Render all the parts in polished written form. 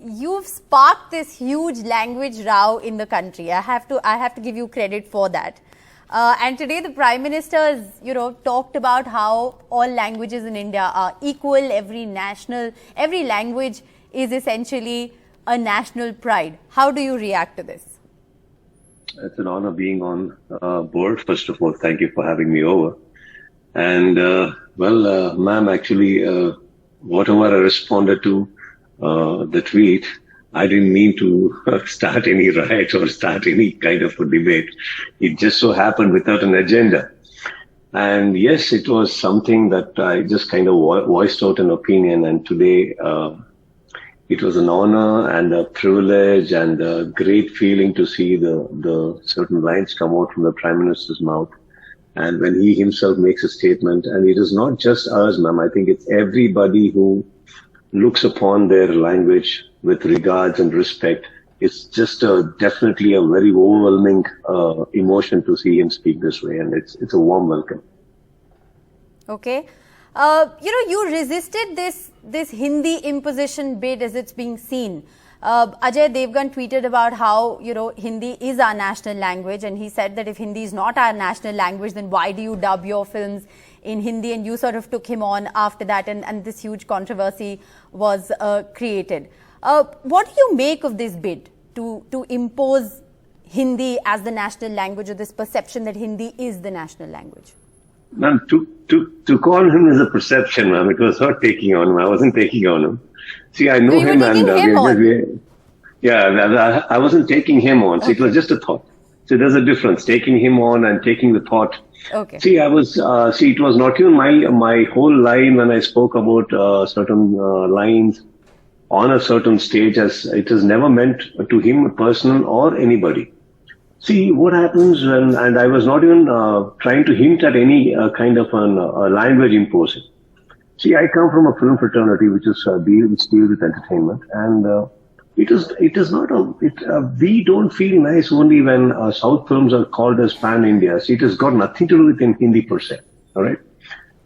you've sparked this huge language row in the country. I have to give you credit for that. And today the Prime Minister has, talked about how all languages in India are equal. Every language is essentially a national pride. How do you react to this? It's an honor being on board. First of all, thank you for having me over. And ma'am, actually, whatever I responded to the tweet, I didn't mean to start any riot or start any kind of a debate. It just so happened without an agenda. And yes, it was something that I just kind of voiced out an opinion. And today, it was an honor and a privilege and a great feeling to see the certain lines come out from the Prime Minister's mouth. And when he himself makes a statement, and it is not just us, ma'am, I think it's everybody who looks upon their language with regards and respect. It's just definitely a very overwhelming emotion to see him speak this way, and it's a warm welcome. Okay. You resisted this Hindi imposition bid as it's being seen. Ajay Devgn tweeted about how, Hindi is our national language, and he said that if Hindi is not our national language, then why do you dub your films in Hindi? And you sort of took him on after that, and this huge controversy was created. What do you make of this bid to impose Hindi as the national language, or this perception that Hindi is the national language? Ma'am, to call him is a perception, ma'am. It was not taking on him. I wasn't taking on him. See, I know so him, and I wasn't taking him on. So it was just a thought. So there's a difference, taking him on and taking the thought. Okay. See, it was not even my whole line when I spoke about certain lines on a certain stage, as it is never meant to him personal or anybody. See, what happens when, and I was not even trying to hint at any kind of a language imposing. See, I come from a film fraternity which deals with entertainment, and we don't feel nice only when South films are called as pan-India. See, it has got nothing to do with Hindi per se. All right.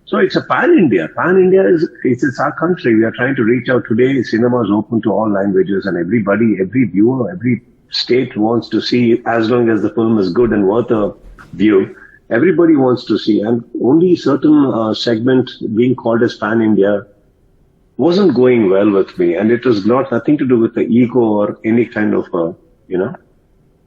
So it's a pan-India. Pan-India it's our country. We are trying to reach out today. Cinema is open to all languages, and everybody, every viewer, every state wants to see, as long as the film is good and worth a view. Everybody wants to see, and only certain segment being called as pan-India wasn't going well with me, and it was nothing to do with the ego or any kind of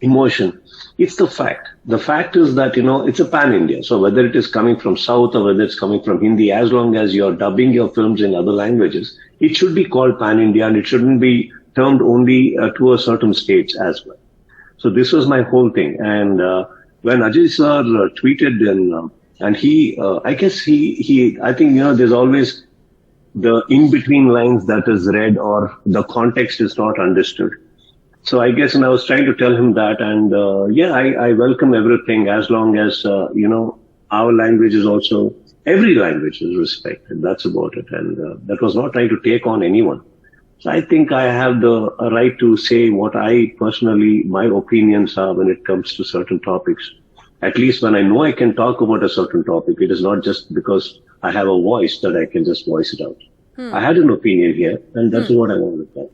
emotion. It's the fact. The fact is that it's a pan-India. So whether it is coming from South or whether it's coming from Hindi, as long as you're dubbing your films in other languages, it should be called pan-India, and it shouldn't be termed only to a certain stage as well. So this was my whole thing. And when Ajay sir tweeted, and he, I think, there's always the in-between lines that is read or the context is not understood. So I guess, and I was trying to tell him that, and I welcome everything as long as, our language is also, every language is respected. That's about it. And that was not trying to take on anyone. So I think I have the right to say what I personally, my opinions are when it comes to certain topics. At least when I know I can talk about a certain topic, it is not just because I have a voice that I can just voice it out. I had an opinion here, and that's what I wanted to tell.